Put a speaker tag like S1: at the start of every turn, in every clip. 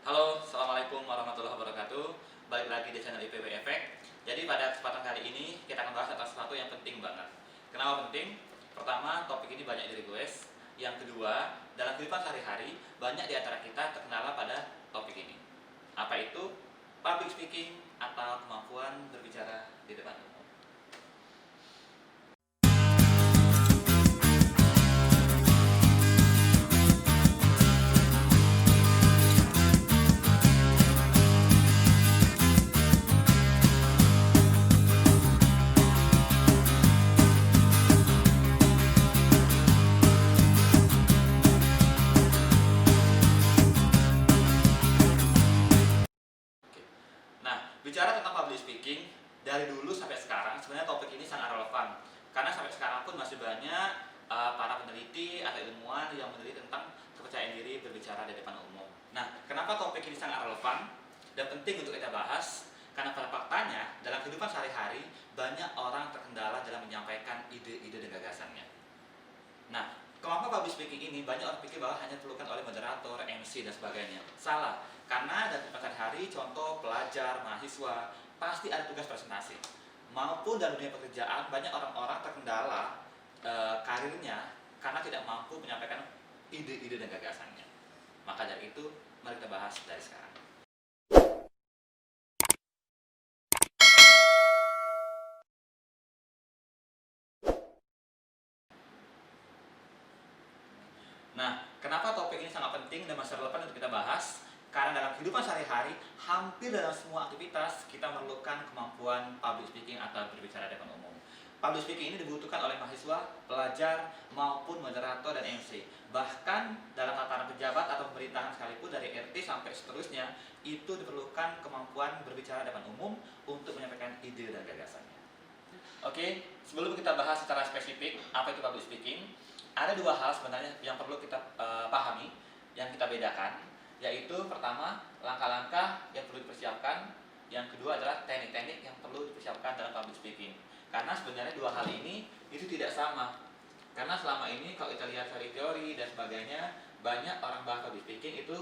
S1: Halo, Assalamualaikum warahmatullahi wabarakatuh. Balik lagi di channel IPW Efek. Jadi pada kesempatan kali ini kita akan bahas tentang sesuatu yang penting banget. Kenapa penting? Pertama, topik ini banyak di request. Yang kedua, dalam kehidupan sehari-hari banyak di antara kita terkendala pada topik ini. Apa itu? Public speaking atau kemampuan berbicara di depan umum. Nah, bicara tentang public speaking, dari dulu sampai sekarang sebenarnya topik ini sangat relevan. Karena sampai sekarang pun masih banyak para peneliti atau ilmuwan yang meneliti tentang kepercayaan diri berbicara di depan umum. Nah, kenapa topik ini sangat relevan dan penting untuk kita bahas? Karena pada faktanya, dalam kehidupan sehari-hari, banyak orang terkendala dalam menyampaikan ide-ide dan gagasannya. Nah, kemampuan public speaking ini banyak orang pikir bahwa hanya diperlukan oleh moderator, MC, dan sebagainya. Salah, karena dalam kehidupan sehari-hari, contoh pelajar, mahasiswa, pasti ada tugas presentasi. Maupun dalam dunia pekerjaan, banyak orang-orang terkendala karirnya karena tidak mampu menyampaikan ide-ide dan gagasannya. Maka dari itu, mari kita bahas dari sekarang. Nah, kenapa topik ini sangat penting dan masih relevan untuk kita bahas? Karena dalam kehidupan sehari-hari, hampir dalam semua aktivitas, kita memerlukan kemampuan public speaking atau berbicara di depan umum. Public speaking ini dibutuhkan oleh mahasiswa, pelajar, maupun moderator dan MC. Bahkan dalam tataran pejabat atau pemerintahan sekalipun dari RT sampai seterusnya, itu diperlukan kemampuan berbicara di depan umum untuk menyampaikan ide dan gagasannya. Oke, sebelum kita bahas secara spesifik apa itu public speaking, ada dua hal sebenarnya yang perlu kita pahami, yang kita bedakan, yaitu pertama, langkah-langkah yang perlu dipersiapkan, yang kedua adalah teknik-teknik yang perlu dipersiapkan dalam public speaking. Karena sebenarnya dua hal ini itu tidak sama. Karena selama ini kalau kita lihat dari teori dan sebagainya, banyak orang bahas public speaking itu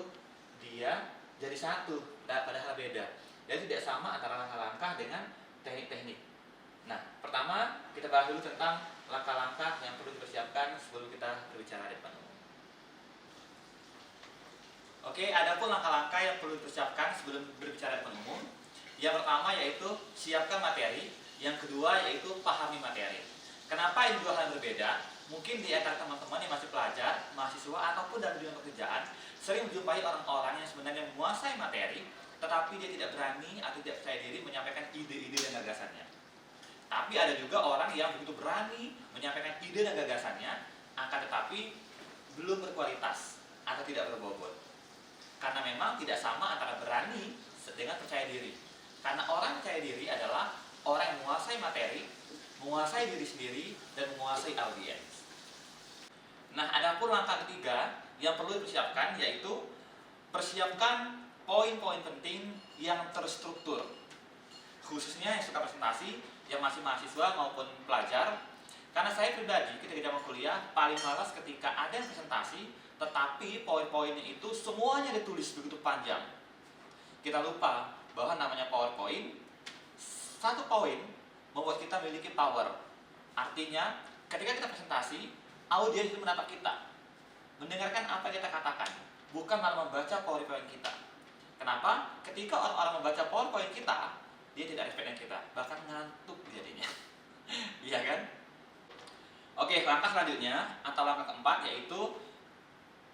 S1: dia jadi satu, padahal beda. Jadi tidak sama antara langkah-langkah dengan teknik-teknik. Nah, pertama kita bahas dulu tentang langkah-langkah yang perlu dipersiapkan sebelum kita berbicara di depan umum. Oke, ada pun langkah-langkah yang perlu dipersiapkan sebelum berbicara di depan umum. Yang pertama yaitu siapkan materi, yang kedua yaitu pahami materi. Kenapa ini dua hal yang berbeda? Mungkin di antara teman-teman yang masih pelajar, mahasiswa ataupun dalam dunia pekerjaan sering menjumpai orang-orang yang sebenarnya menguasai materi, tetapi dia tidak berani atau tidak percaya diri menyampaikan ide-ide dan gagasannya. Tapi ada juga orang yang begitu berani menyampaikan ide dan gagasannya, akan tetapi belum berkualitas atau tidak berbobot. Karena memang tidak sama antara berani dengan percaya diri. Karena orang percaya diri adalah orang yang menguasai materi, menguasai diri sendiri, dan menguasai audiens. Nah, ada pun langkah ketiga yang perlu dipersiapkan, yaitu persiapkan poin-poin penting yang terstruktur. Khususnya yang suka presentasi, yang masih mahasiswa maupun pelajar. Karena saya pribadi ketika zaman kuliah paling malas ketika ada yang presentasi tetapi poin-poinnya itu semuanya ditulis begitu panjang. Kita lupa bahwa namanya PowerPoint, satu poin membuat kita memiliki power. Artinya ketika kita presentasi, audiens itu menatap kita, mendengarkan apa yang kita katakan, bukan malah membaca PowerPoint kita. Kenapa? Ketika orang-orang membaca PowerPoint kita, dia tidak respect dengan kita, bahkan ngantuk jadinya. Iya kan? Oke, langkah selanjutnya atau langkah keempat yaitu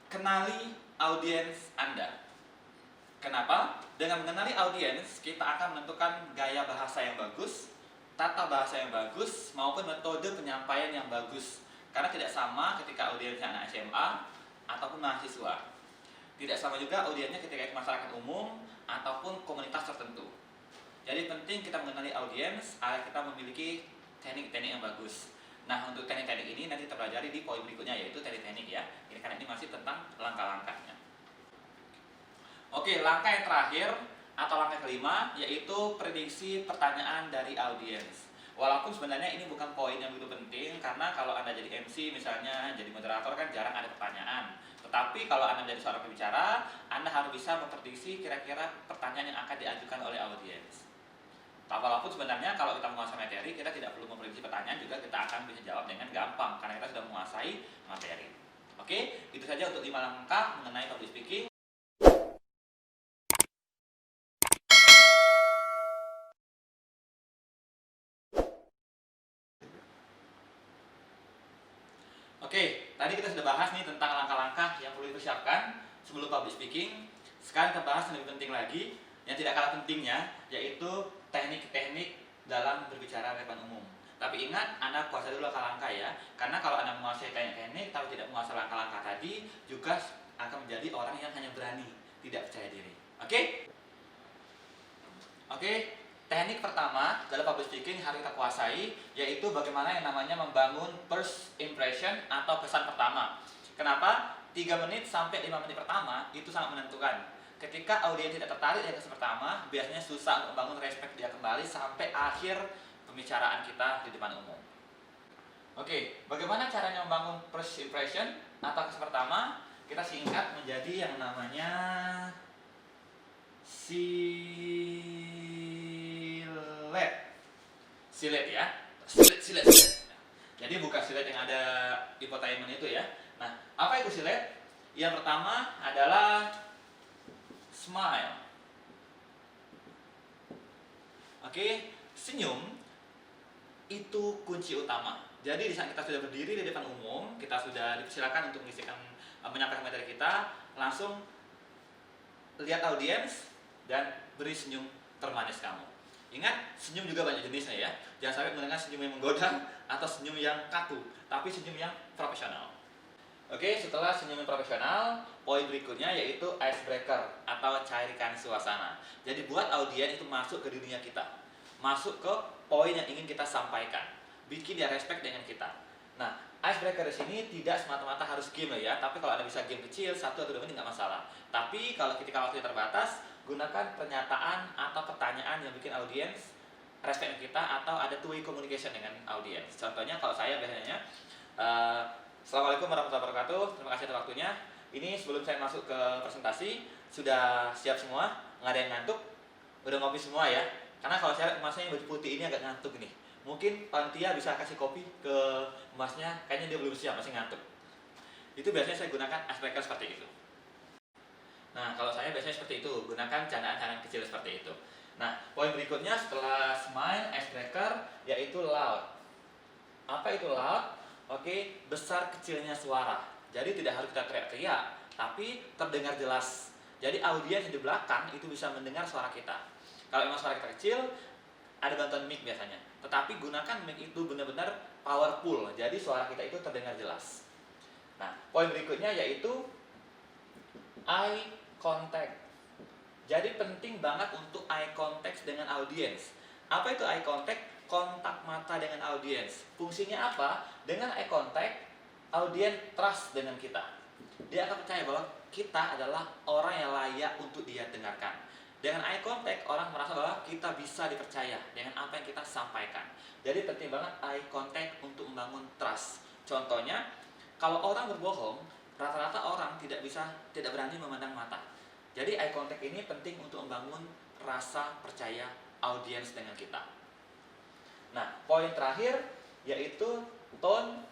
S1: kenali audiens Anda. Kenapa? Dengan mengenali audiens, kita akan menentukan gaya bahasa yang bagus, tata bahasa yang bagus, maupun metode penyampaian yang bagus. Karena tidak sama ketika audiensnya anak SMA ataupun mahasiswa. Tidak sama juga audiensnya ketika masyarakat umum ataupun komunitas tertentu. Jadi penting kita mengenali audiens agar kita memiliki teknik-teknik yang bagus. Nah, untuk teknik-teknik ini nanti kita pelajari di poin berikutnya, yaitu teknik-teknik ya. Ini karena ini masih tentang langkah-langkahnya. Oke, langkah yang terakhir atau langkah kelima yaitu prediksi pertanyaan dari audiens. Walaupun sebenarnya ini bukan poin yang begitu penting, karena kalau Anda jadi MC misalnya, jadi moderator kan jarang ada pertanyaan. Tetapi kalau Anda menjadi seorang pembicara, Anda harus bisa memprediksi kira-kira pertanyaan yang akan diajukan oleh audiens. Walaupun sebenarnya kalau kita menguasai materi, kita tidak perlu memprediksi pertanyaan, juga kita akan bisa jawab dengan gampang karena kita sudah menguasai materi. Oke, itu saja untuk 5 langkah mengenai public speaking. Oke, tadi kita sudah bahas nih tentang langkah-langkah yang perlu dipersiapkan sebelum public speaking. Sekarang kita bahas yang lebih penting lagi, yang tidak kalah pentingnya, yaitu teknik-teknik dalam berbicara di depan umum. Tapi ingat, Anda kuasai dulu langkah-langkah ya, karena kalau Anda menguasai teknik-teknik tapi tidak menguasai langkah-langkah tadi, juga akan menjadi orang yang hanya berani, tidak percaya diri. Oke? Oke, teknik pertama dalam public speaking harus kita kuasai, yaitu bagaimana yang namanya membangun first impression atau kesan pertama. Kenapa? 3 menit sampai 5 menit pertama itu sangat menentukan. Ketika audiens tidak tertarik dengan kesan pertama, biasanya susah untuk membangun respect dia kembali sampai akhir pembicaraan kita di depan umum. Oke, bagaimana caranya membangun first impression atau kesan pertama? Kita singkat menjadi yang namanya silet ya, silet. Jadi bukan silet yang ada infotainment itu ya. Nah, apa itu silet? Yang pertama adalah smile. Oke, senyum itu kunci utama. Jadi di saat kita sudah berdiri di depan umum, kita sudah dipersilakan untuk menyampaikan materi kita, langsung lihat audiens dan beri senyum termanis kamu. Ingat, senyum juga banyak jenisnya ya. Jangan sampai menggunakan senyum yang menggoda atau senyum yang kaku, tapi senyum yang profesional. Oke, setelah senyum yang profesional, poin berikutnya yaitu icebreaker atau cairkan suasana. Jadi buat audiens itu masuk ke dunia kita, masuk ke poin yang ingin kita sampaikan, bikin dia respect dengan kita. Nah, icebreaker di sini tidak semata-mata harus game ya, tapi kalau Anda bisa game kecil 1 atau 2 menit nggak masalah. Tapi kalau ketika waktunya terbatas, gunakan pernyataan atau pertanyaan yang bikin audiens respect kita atau ada two-way communication dengan audiens. Contohnya kalau saya biasanya Assalamualaikum warahmatullahi wabarakatuh, terima kasih atas waktunya. Ini sebelum saya masuk ke presentasi, sudah siap semua? Nggak ada yang ngantuk? Udah ngopi semua ya? Karena kalau saya lihat emasnya yang baju putih ini agak ngantuk nih. Mungkin panitia bisa kasih kopi ke emasnya, kayaknya dia belum siap, masih ngantuk. Itu biasanya saya gunakan icebreaker seperti itu. Nah, kalau saya biasanya seperti itu, gunakan candaan-candaan kecil seperti itu. Nah, poin berikutnya setelah smile, icebreaker, yaitu loud. Apa itu loud? Oke, besar kecilnya suara. Jadi tidak harus kita teriak-teriak, tapi terdengar jelas. Jadi audiens di belakang itu bisa mendengar suara kita. Kalau memang suara kita kecil, ada bantuan mic biasanya. Tetapi gunakan mic itu benar-benar powerful, jadi suara kita itu terdengar jelas. Nah, poin berikutnya yaitu eye contact. Jadi penting banget untuk eye contact dengan audiens. Apa itu eye contact? Kontak mata dengan audiens. Fungsinya apa? Dengan eye contact, audiens trust dengan kita. Dia akan percaya bahwa kita adalah orang yang layak untuk dia dengarkan. Dengan eye contact, orang merasa bahwa kita bisa dipercaya dengan apa yang kita sampaikan. Jadi penting banget eye contact untuk membangun trust. Contohnya, kalau orang berbohong, rata-rata orang tidak berani memandang mata. Jadi eye contact ini penting untuk membangun rasa percaya audiens dengan kita. Nah, poin terakhir yaitu tone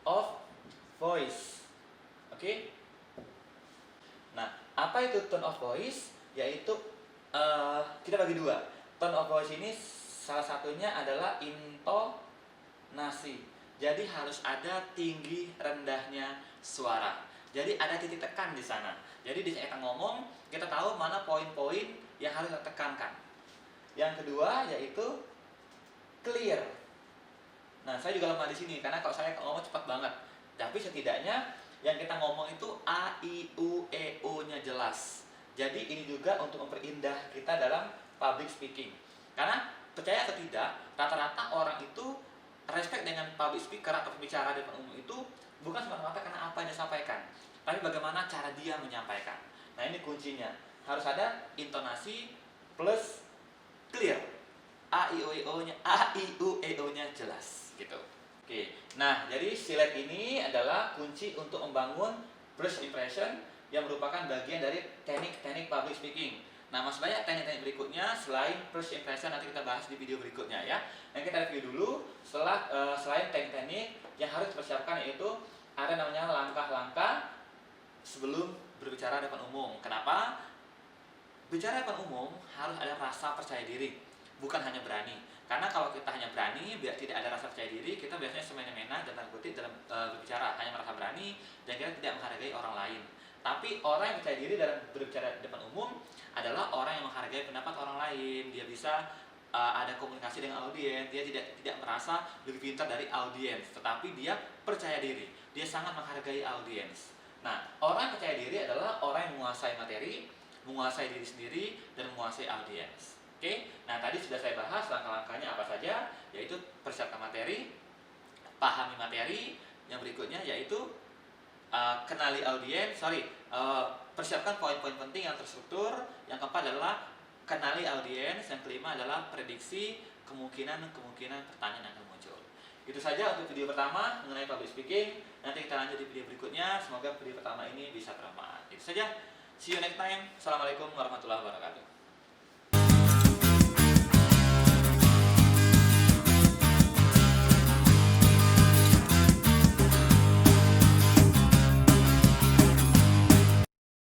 S1: of voice. Oke? Nah, apa itu tone of voice? Yaitu kita bagi 2. Tone of voice ini salah satunya adalah intonasi. Jadi harus ada tinggi rendahnya suara. Jadi ada titik tekan di sana. Jadi di saat kita ngomong, kita tahu mana poin-poin yang harus kita tekankan. Yang kedua yaitu clear. Nah, saya juga lemah di sini karena kalau saya ngomong cepat banget. Tapi setidaknya yang kita ngomong itu A, I, U, E, O-nya jelas. Jadi ini juga untuk memperindah kita dalam public speaking. Karena percaya atau tidak, rata-rata orang itu respect dengan public speaker atau pembicara di depan umum itu bukan semata-mata karena apa yang disampaikan, tapi bagaimana cara dia menyampaikan. Nah, ini kuncinya. Harus ada intonasi plus clear. A, I, U, E, O-nya jelas gitu. Oke. Nah, jadi silet ini adalah kunci untuk membangun first impression yang merupakan bagian dari teknik-teknik public speaking. Nah, masih banyak teknik-teknik berikutnya selain first impression, nanti kita bahas di video berikutnya ya. Yang kita review dulu selain teknik-teknik yang harus dipersiapkan, yaitu ada namanya langkah-langkah sebelum berbicara di depan umum. Kenapa? Bicara depan umum harus ada rasa percaya diri, bukan hanya berani. Karena kalau kita hanya berani, biar tidak ada rasa percaya diri, kita biasanya semena-mena dan tanda kutip dalam berbicara, hanya merasa berani dan kita tidak menghargai orang lain. Tapi orang yang percaya diri dalam berbicara di depan umum adalah orang yang menghargai pendapat orang lain. Dia bisa ada komunikasi dengan audiens, dia tidak merasa lebih pintar dari audiens, tetapi dia percaya diri, dia sangat menghargai audiens. Nah, orang yang percaya diri adalah orang yang menguasai materi, menguasai diri sendiri, dan menguasai audiens. Oke, nah tadi sudah saya bahas langkah-langkahnya apa saja, yaitu persiapkan materi, pahami materi, yang berikutnya yaitu kenali audiens, persiapkan poin-poin penting yang terstruktur, yang keempat adalah kenali audiens, yang kelima adalah prediksi kemungkinan pertanyaan yang akan muncul. Itu saja untuk video pertama mengenai public speaking. Nanti kita lanjut di video berikutnya. Semoga video pertama ini bisa bermanfaat. Itu saja. See you next time. Assalamualaikum warahmatullahi wabarakatuh.